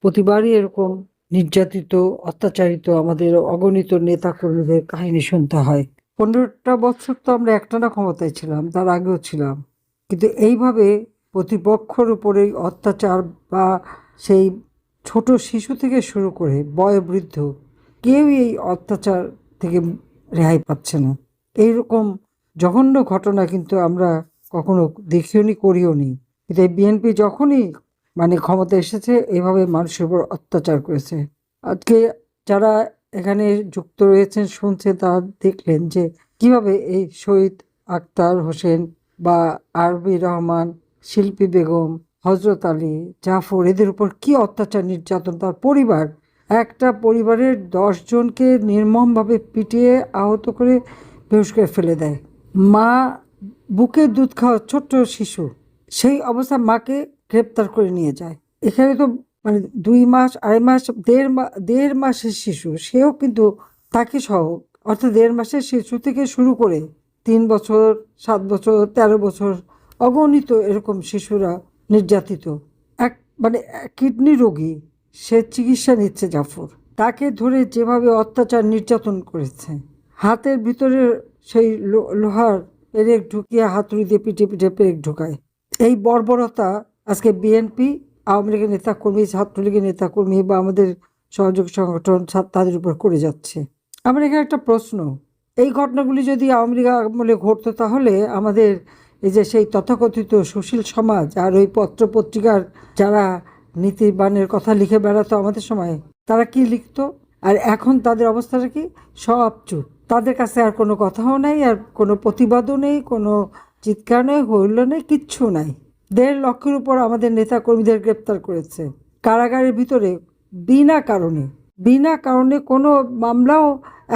প্রতিবারই এরকম নির্যাতিত, অত্যাচারিত আমাদের অগণিত নেতাকর্মীদের কাহিনী শুনতে হয়। 15টা বছর তো আমরা একটানা ক্ষমতায় ছিলাম, তার আগেও ছিলাম। কিন্তু এইভাবে প্রতিপক্ষের উপরে অত্যাচার বা সেই ছোট শিশু থেকে শুরু করে বয়োবৃদ্ধ কেউই এই অত্যাচার থেকে রেহাই পাচ্ছে না। এইরকম জঘন্য ঘটনা কিন্তু আমরা কখনো দেখিওনি, করিওনি। কিন্তু এই বিএনপি যখনই ক্ষমতা এসেছে এভাবে মানুষের উপর অত্যাচার করেছে। আজকে যারা এখানে যুক্ত রয়েছেন শুনছেন তারা দেখলেন যে কিভাবে এই শহীদ আক্তার হোসেন বা আরবি রহমান, শিল্পী বেগম, হজরত আলী, জাফর এদের উপর কি অত্যাচার নির্যাতন, তার পরিবার একটা পরিবারের 10 জনকে নির্মমভাবে পিটিয়ে আহত করে বেহুশ করে ফেলে দেয়। মা বুকে দুধ খাওয়া ছোট্ট শিশু, সেই অবস্থা মাকে গ্রেপ্তার করে নিয়ে যায়। এখানে তো 2 মাস, 2.5 মাস, দেড় মাসের শিশু, সেও কিন্তু তাকে সহ, অর্থাৎ 1.5 মাসের শিশু থেকে শুরু করে 3 বছর, 7 বছর, 13 বছর অগণিত এরকম শিশুরা নির্যাতিত। এক কিডনি রোগী, সে চিকিৎসা নিচ্ছে জাফর, তাকে ধরে যেভাবে অত্যাচার নির্যাতন করেছে, হাতের ভিতরে সেই লোহার পেরেক ঢুকিয়ে হাতুড়ি দিয়ে পিঠে পিঠে পেরেক ঢুকায়। এই বর্বরতা আজকে বিএনপি, আওয়ামী লীগের নেতাকর্মী, ছাত্রলীগের নেতাকর্মী বা আমাদের সহযোগী সংগঠন তাদের উপর করে যাচ্ছে। আমার এখানে একটা প্রশ্ন, এই ঘটনাগুলি যদি আওয়ামী লীগ আমলে ঘটতো তাহলে আমাদের এই যে সেই তথাকথিত সুশীল সমাজ আর ওই পত্রপত্রিকার যারা নীতিবানের কথা লিখে বেড়াতো আমাদের সময়, তারা কি লিখতো? আর এখন তাদের অবস্থাটা কি? সব চুপ। তাদের কাছে আর কোনো কথাও নাই, আর কোনো প্রতিবাদও নেই, কোনো চিৎকার নেই, হইল নেই, কিচ্ছু নাই। 1.5 লক্ষের উপর আমাদের নেতা কর্মীদের গ্রেপ্তার করেছে কারাগারের ভিতরে বিনা কারণে কোনো মামলাও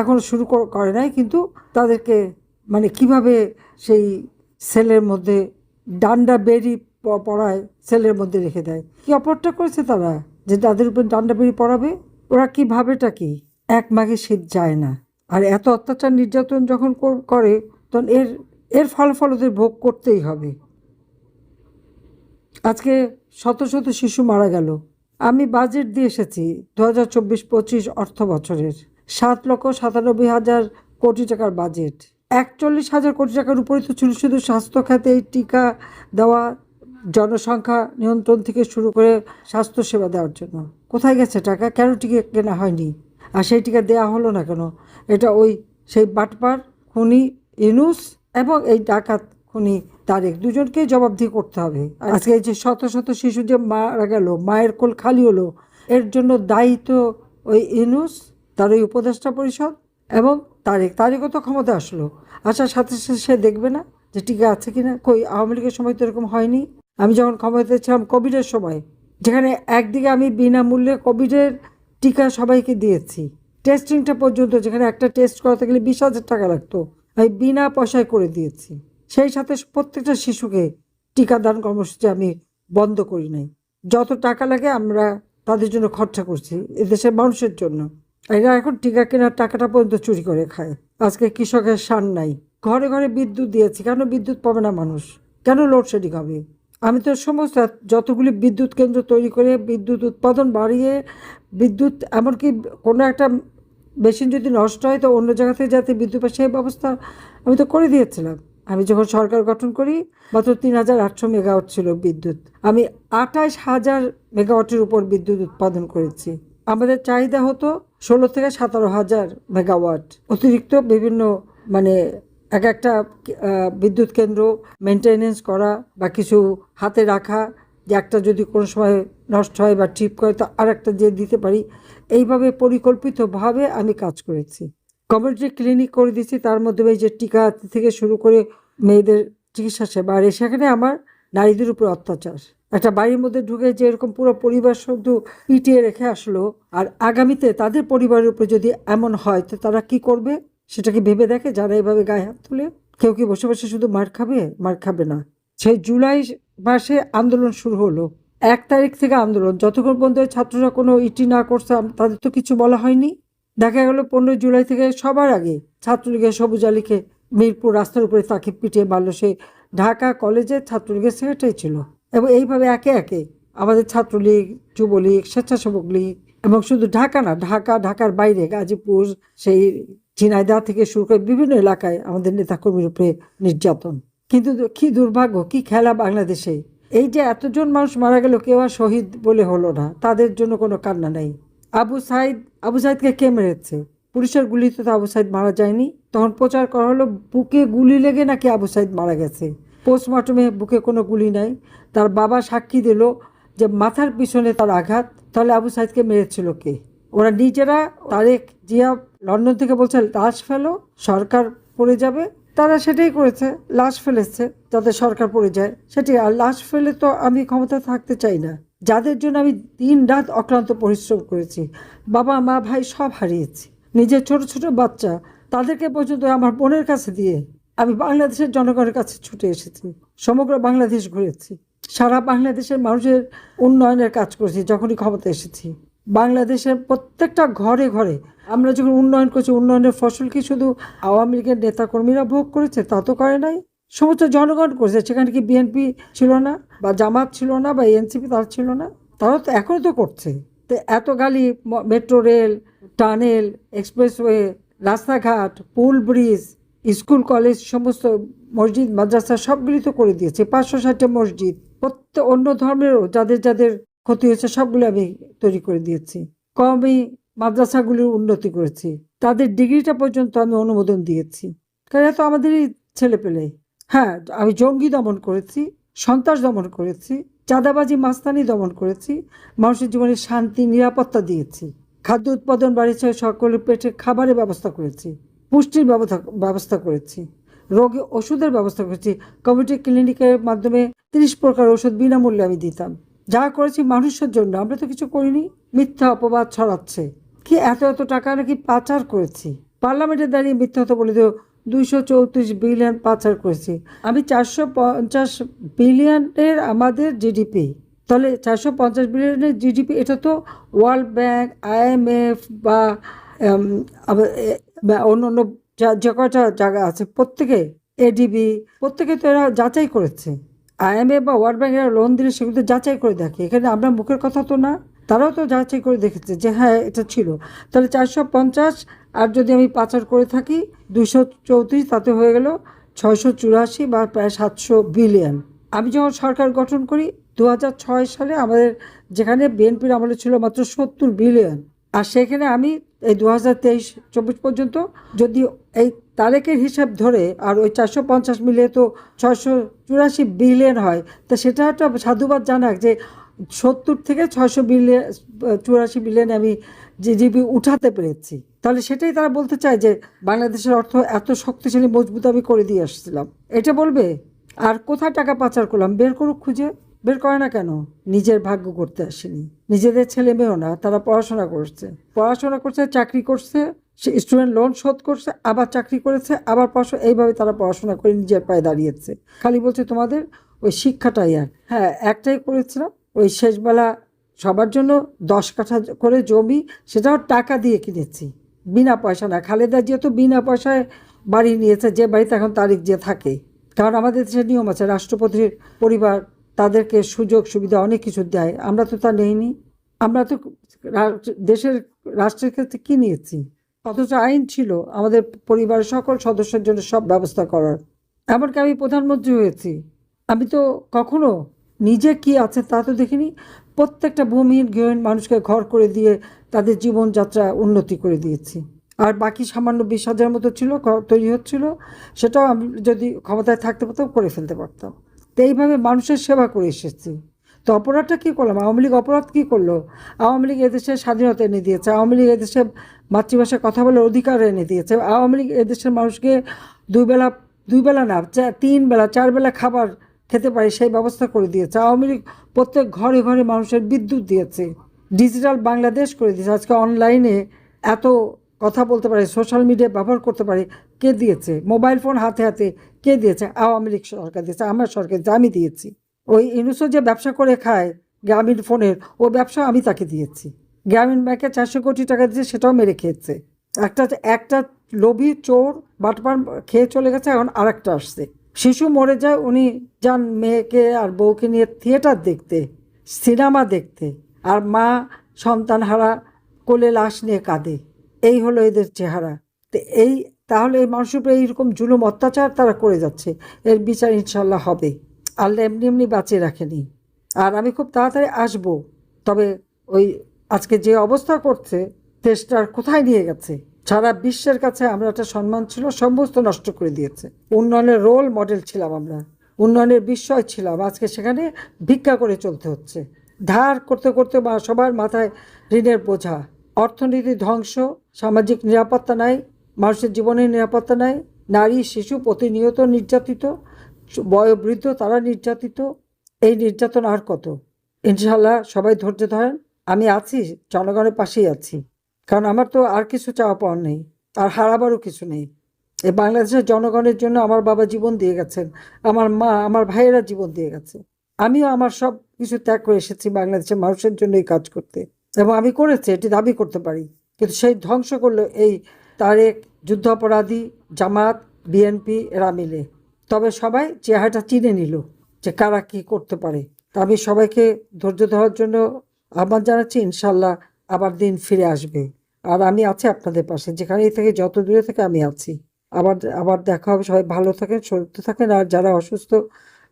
এখন শুরু করে নাই, কিন্তু তাদেরকে কিভাবে সেই সেলের মধ্যে ডান্ডা বেরি পড়ায় সেলের মধ্যে রেখে দেয়। কি অপরাধটা করেছে তারা যে তাদের উপর ডান্ডা বেরি পড়াবে? ওরা কি ভাবেটা কি? এক মাঘে শীত যায় না। আর এত অত্যাচার নির্যাতন যখন করে তখন এর ফলাফল ওদের ভোগ করতেই হবে। আজকে শত শত শিশু মারা গেল। আমি বাজেট দিয়ে এসেছি 2024-25 অর্থ বছরের 7,97,000 কোটি টাকার বাজেট। 41,000 কোটি টাকার উপরে তো ছিল শুধু স্বাস্থ্য খাতে এই টিকা দেওয়া, জনসংখ্যা নিয়ন্ত্রণ থেকে শুরু করে স্বাস্থ্যসেবা দেওয়ার জন্য। কোথায় গেছে টাকা? কেন টিকা কেনা হয়নি? আর সেই টিকা দেওয়া হলো না কেন? এটা সেই বাটপার খুনি ইউনূস এবং এই ডাকাত খুনি তারেক, দুজনকেই জবাবদিহি করতে হবে। আজকে এই যে শত শত শিশু যে মারা গেল, মায়ের কোল খালি হলো, এর জন্য দায়ী তো ওই ইউনূস, তার ওই উপদেষ্টা পরিষদ এবং তারেকও তো ক্ষমতা আসলো, আসার সাথে সাথে সে দেখবে না যে টিকা আছে কিনা? কই, আওয়ামী লীগের সময় তো এরকম হয়নি। আমি যখন ক্ষমতায় ছিলাম কোভিডের সময়, যেখানে একদিকে আমি বিনামূল্যে কোভিডের টিকা সবাইকে দিয়েছি, টেস্টিংটা পর্যন্ত, যেখানে একটা টেস্ট করাতে গেলে 20,000 টাকা লাগতো, আমি বিনা পয়সায় করে দিয়েছি। সেই সাথে প্রত্যেকটা শিশুকে টিকাদান কর্মসূচি আমি বন্ধ করি নাই। যত টাকা লাগে আমরা তাদের জন্য খরচা করছি, এদেশের মানুষের জন্য। এরা এখন টিকা কেনার টাকাটা পর্যন্ত চুরি করে খায়। আজকে কৃষকের শান নাই। ঘরে ঘরে বিদ্যুৎ দিয়েছি, কেন বিদ্যুৎ পাবে না মানুষ? কেন লোডশেডিং হবে? আমি তো সমস্ত যতগুলি বিদ্যুৎ কেন্দ্র তৈরি করে বিদ্যুৎ উৎপাদন বাড়িয়ে, বিদ্যুৎ এমনকি কোনো একটা মেশিন যদি নষ্ট হয় তো অন্য জায়গা থেকে যাতে বিদ্যুৎ পায় সেই ব্যবস্থা আমি তো করে দিয়েছিলাম। আমি যখন সরকার গঠন করি মাত্র 3,800 মেগাওয়াট ছিল বিদ্যুৎ, আমি 28,000 মেগাওয়াটের উপর বিদ্যুৎ উৎপাদন করেছি। আমাদের চাহিদা হতো 16 থেকে 17,000 মেগাওয়াট। অতিরিক্ত বিভিন্ন এক একটা বিদ্যুৎ কেন্দ্র মেনটেনেন্স করা বা কিছু হাতে রাখা, যে একটা যদি কোনো সময় নষ্ট হয় বা ট্রিপ করে তো আর একটা যে দিতে পারি, এইভাবে পরিকল্পিতভাবে আমি কাজ করেছি। কমিউনিটি ক্লিনিক করে দিয়েছি, তার মধ্যে এই যে টিকা থেকে শুরু করে মেয়েদের চিকিৎসা সেবা। আর সেখানে আমার নারীদের উপর অত্যাচার, একটা বাড়ির মধ্যে ঢুকে যে এরকম পুরো পরিবার শুধু পিটিয়ে রেখে আসলো, আর আগামীতে তাদের পরিবারের উপর যদি এমন হয় তো তারা কি করবে সেটা কি ভেবে দেখে? যারা এভাবে গায়ে হাত তুলে, কেউ কি বসে বসে শুধু মার খাবে? মার খাবে না। সেই জুলাই মাসে আন্দোলন শুরু হলো, 1 তারিখ থেকে আন্দোলন, যতক্ষণ পর্যন্ত ছাত্ররা কোনো ইটি না করছে তাদের তো কিছু বলা হয়নি। দেখা গেল 15 জুলাই থেকে সবার আগে ছাত্রলীগের সবুজ আলীকে মিরপুর রাস্তার উপরে তাকে পিটিয়ে মারল। সে ঢাকা কলেজের ছাত্রলীগের সেক্রেটারি ছিল। এবং এইভাবে একে একে আমাদের ছাত্রলীগ, যুবলীগ, স্বেচ্ছাসেবক লীগ এবং শুধু ঢাকা না, ঢাকার বাইরে গাজীপুর, সেই ঝিনাইদহ থেকে শুরু করে বিভিন্ন এলাকায় আমাদের নেতাকর্মীর উপরে নির্যাতন। কিন্তু কি দুর্ভাগ্য, কি খেলা বাংলাদেশে! এই যে এতজন মানুষ মারা গেল, কেউ আর শহীদ বলে হলো না, তাদের জন্য কোনো কান্না নেই। আবু সাইদকে কে মেরেছে? পুলিশের গুলিতে তো আবু সাইদ মারা যায়নি। তখন প্রচার করা হলো বুকে গুলি লেগে নাকি আবু সাইদ মারা গেছে। পোস্টমর্টমে বুকে কোনো গুলি নাই। তার বাবা সাক্ষী দিল যে মাথার পিছনে তার আঘাত। তাহলে আবু সাইদকে মেরেছিল কে? ওরা নিজেরা, তারেক জিয়া লন্ডন থেকে বলছে লাশ ফেলো, সরকার পড়ে যাবে। তারা সেটাই করেছে, লাশ ফেলেছে যাতে সরকার পড়ে যায় সেটাই। আর লাশ ফেলে তো আমি ক্ষমতা থাকতে চাই না, যাদের জন্য আমি দিন রাত অক্লান্ত পরিশ্রম করেছি, বাবা মা ভাই সব হারিয়েছি, নিজের ছোট ছোট বাচ্চা, তাদেরকে পর্যন্ত আমার বোনের কাছে দিয়ে আমি বাংলাদেশের জনগণের কাছে ছুটে এসেছি। সমগ্র বাংলাদেশ ঘুরেছি, সারা বাংলাদেশের মানুষের উন্নয়নের কাজ করেছি। যখনই ক্ষমতা এসেছি বাংলাদেশের প্রত্যেকটা ঘরে ঘরে আমরা যখন উন্নয়ন করছি, উন্নয়নের ফসল কি শুধু আওয়ামী লীগের নেতাকর্মীরা ভোগ করেছে? তা তো করে নাই, সমস্ত জনগণ করেছে। সেখানে কি বিএনপি ছিল না, বা জামাত ছিল না, বা এনসিপি তারা ছিল না? তারা তো এখনও তো করছে। তো এত গালি, মেট্রো রেল, টানেল, এক্সপ্রেসওয়ে, রাস্তাঘাট, পুল, ব্রিজ, স্কুল, কলেজ, সমস্ত মসজিদ, মাদ্রাসা সবগুলি তো করে দিয়েছে। 560টা মসজিদ, প্রত্যেক অন্য ধর্মেরও যাদের যাদের ক্ষতি হয়েছে সবগুলো আমি তৈরি করে দিয়েছি। কমই মাদ্রাসাগুলির উন্নতি করেছি, তাদের ডিগ্রিটা পর্যন্ত আমি অনুমোদন দিয়েছি, কারণ এত আমাদেরই ছেলে পেলে। হ্যাঁ, আমি জঙ্গি দমন করেছি, সন্ত্রাস দমন করেছি, চাঁদাবাজি মাস্তানি দমন করেছি, মানুষের জীবনে শান্তি নিরাপত্তা দিয়েছি, খাদ্য উৎপাদন বাড়িয়েছে, সকলের পেটে খাবারের ব্যবস্থা করেছি, পুষ্টির ব্যবস্থা করেছি, রোগী ওষুধের ব্যবস্থা করেছি। কমিউনিটি ক্লিনিকের মাধ্যমে 30 প্রকার ওষুধ বিনামূল্যে আমি দিতাম। যা করেছি মানুষের জন্য, আমরা তো কিছু করিনি। মিথ্যা অপবাদ ছড়াচ্ছে কি এত এত টাকা নাকি পাচার করেছি। পার্লামেন্টে দাঁড়িয়ে মিথ্যা কথা বলে দিও 234 বিলিয়ন পাচার করেছি। আমি 450 বিলিয়নের আমাদের জিডিপি, তাহলে 450 বিলিয়নের জিডিপি, এটা তো ওয়ার্ল্ড ব্যাংক, IMF বা অন্য অন্য যে কটা জায়গা আছে প্রত্যেকে, ADB, প্রত্যেকে তো এরা যাচাই করেছে। IMF বা ওয়ার্ল্ড ব্যাংক এরা লোন দিলে সেগুলো যাচাই করে দেখে। এখানে আমরা মুখের কথা তো না, তারাও তো যাচাই করে দেখেছে যে হ্যাঁ এটা ছিল। তাহলে 450, আর যদি আমি পাচার করে থাকি 234, তাতে হয়ে গেল 684 বা প্রায় 700 বিলিয়ন। আমি যখন সরকার গঠন করি 2006 সালে, আমাদের যেখানে বিএনপির আমলে ছিল মাত্র 70 বিলিয়ন, আর সেখানে আমি এই 2023-24 পর্যন্ত যদি এই তারেকের হিসাব ধরে আর ওই 450 মিলিয়ে তো 684 বিলিয়ন হয়, তা সেটা একটা সাধুবাদ জানাক যে 70 থেকে 684 বিলিয়ন আমি জিডিপি উঠাতে পেরেছি। তাহলে সেটাই তারা বলতে চায় যে বাংলাদেশের অর্থ এত শক্তিশালী মজবুত আমি করে দিয়ে আসছিলাম, এটা বলবে। আর কোথায় টাকা পাচার করলাম বের করুক, খুঁজে বের করে না কেন? নিজের ভাগ্য করতে আসেনি, নিজেদের ছেলে মেয়েও না, তারা পড়াশোনা করছে, চাকরি করছে, সে স্টুডেন্ট লোন শোধ করছে, আবার চাকরি করেছে, আবার পড়াশোনা, এইভাবে তারা পড়াশোনা করে নিজের পায়ে দাঁড়িয়েছে। খালি বলছে তোমাদের ওই শিক্ষাটাই। আর হ্যাঁ, একটাই করেছিলাম, ওই শেষবেলা সবার জন্য 10 কাঠা করে জমি, সেটাও টাকা দিয়ে কিনেছি, বিনা পয়সা না। খালেদা জিয়া তো বিনা পয়সায় বাড়ি নিয়েছে, যে বাড়িতে এখন তারিক যে থাকে। কারণ আমাদের দেশের নিয়ম আছে, রাষ্ট্রপতির পরিবার তাদেরকে সুযোগ সুবিধা অনেক কিছু দেয়, আমরা তো তা নেইনি। আমরা তো দেশের রাষ্ট্রের ক্ষেত্রে কী নিয়েছি? অথচ আইন ছিল আমাদের পরিবারের সকল সদস্যের জন্য সব ব্যবস্থা করার। এমনকি আমি প্রধানমন্ত্রী হয়েছি, আমি তো কখনো নিজে কি আছে তা তো দেখিনি। প্রত্যেকটা ভূমিহীন গৃহহীন মানুষকে ঘর করে দিয়ে তাদের জীবনযাত্রা উন্নতি করে দিয়েছি। আর বাকি সামান্য 20,000 মতো ছিল তৈরি হচ্ছিল, সেটাও আমি যদি ক্ষমতায় থাকতে পারতাম করে ফেলতে পারতাম। তো এইভাবে মানুষের সেবা করে এসেছি। তো অপরাধটা কী করলাম? আওয়ামী লীগ অপরাধ কী করলো? আওয়ামী লীগ এদেশের স্বাধীনতা এনে দিয়েছে, আওয়ামী লীগ এদেশে মাতৃভাষায় কথা বলার অধিকার এনে দিয়েছে, আওয়ামী লীগ এদেশের মানুষকে দুই বেলা না 3 বেলা 4 বেলা খাবার খেতে পারে সেই ব্যবস্থা করে দিয়েছে। আওয়ামী লীগ প্রত্যেক ঘরে ঘরে মানুষের বিদ্যুৎ দিয়েছে, ডিজিটাল বাংলাদেশ করে দিয়েছে। আজকে অনলাইনে এত কথা বলতে পারে, সোশ্যাল মিডিয়া ব্যবহার করতে পারে, কে দিয়েছে? মোবাইল ফোন হাতে হাতে কে দিয়েছে? আওয়ামী লীগ সরকার দিয়েছে, আমার সরকার দিয়েছে, আমি দিয়েছি। ওই ইউনুস যে ব্যবসা করে খায় গ্রামীণ ফোনের, ও ব্যবসা আমি তাকে দিয়েছি। গ্রামীণ ব্যাংকে 400 কোটি টাকা দিয়েছে, সেটাও মেরে খেয়েছে। একটা লোভী চোর বাটপার খেয়ে চলে গেছে, এখন আরেকটা আসছে। শিশু মরে যায়, উনি যান মেয়েকে আর বউকে নিয়ে থিয়েটার দেখতে, সিনেমা দেখতে, আর মা সন্তানহারা কোলে লাশ নিয়ে কাঁদে। এই হলো এদের চেহারা। তো তাহলে এই মানুষের উপরে এইরকম জুলুম অত্যাচার তারা করে যাচ্ছে, এর বিচার ইনশাল্লাহ হবে। আল্লাহ এমনি এমনি বাঁচিয়ে রাখেনি। আর আমি খুব তাড়াতাড়ি আসবো। তবে ওই আজকে যে অবস্থা করছে, দেশটার কোথায় নিয়ে গেছে, সারা বিশ্বের কাছে আমরা একটা সম্মান ছিল, সমস্ত নষ্ট করে দিয়েছে। উন্নয়নের রোল মডেল ছিলাম আমরা, উন্নয়নের বিস্ময় ছিলাম, আজকে সেখানে ভিক্ষা করে চলতে হচ্ছে। ধার করতে করতে সবার মাথায় ঋণের বোঝা, অর্থনীতি ধ্বংস, সামাজিক নিরাপত্তা নাই, মানুষের জীবনের নিরাপত্তা নাই, নারী শিশু প্রতিনিয়ত নির্যাতিত, বয়োবৃদ্ধ তারা নির্যাতিত। এই নির্যাতন আর কত? ইনশাল্লাহ সবাই ধৈর্য ধরেন, আমি আছি, জনগণের পাশেই আছি। কারণ আমার তো আর কিছু চাওয়া পাওয়ার নেই, আর হারাবারও কিছু নেই। এই বাংলাদেশের জনগণের জন্য আমার বাবা জীবন দিয়ে গেছেন, আমার মা আমার ভাইয়েরা জীবন দিয়ে গেছে। আমিও আমার সব কিছু ত্যাগ করে এসেছি বাংলাদেশের মানুষের জন্য এই কাজ করতে, এবং আমি করেছি, এটি দাবি করতে পারি। কিন্তু সেই ধ্বংস করলো এই তারেক, যুদ্ধাপরাধী, জামাত, বিএনপি এরা মিলে। তবে সবাই চেহারাটা চিনে নিল যে কারা কি করতে পারে। তা আমি সবাইকে ধৈর্য ধরার জন্য আহ্বান জানাচ্ছি। ইনশাল্লাহ আবার দিন ফিরে আসবে, আর আমি আছি আপনাদের পাশে, যেখানেই থেকে যত দূরে থেকে আমি আছি। আবার আবার দেখা হবে। সবাই ভালো থাকেন, সুস্থ থাকেন, আর যারা অসুস্থ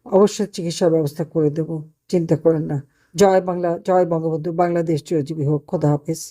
অবশ্যই চিকিৎসার ব্যবস্থা করে দেব, চিন্তা করেন না। জয় বাংলা, জয় বঙ্গবন্ধু, বাংলাদেশ চিরজীবী হোক। খোদা হাফেজ।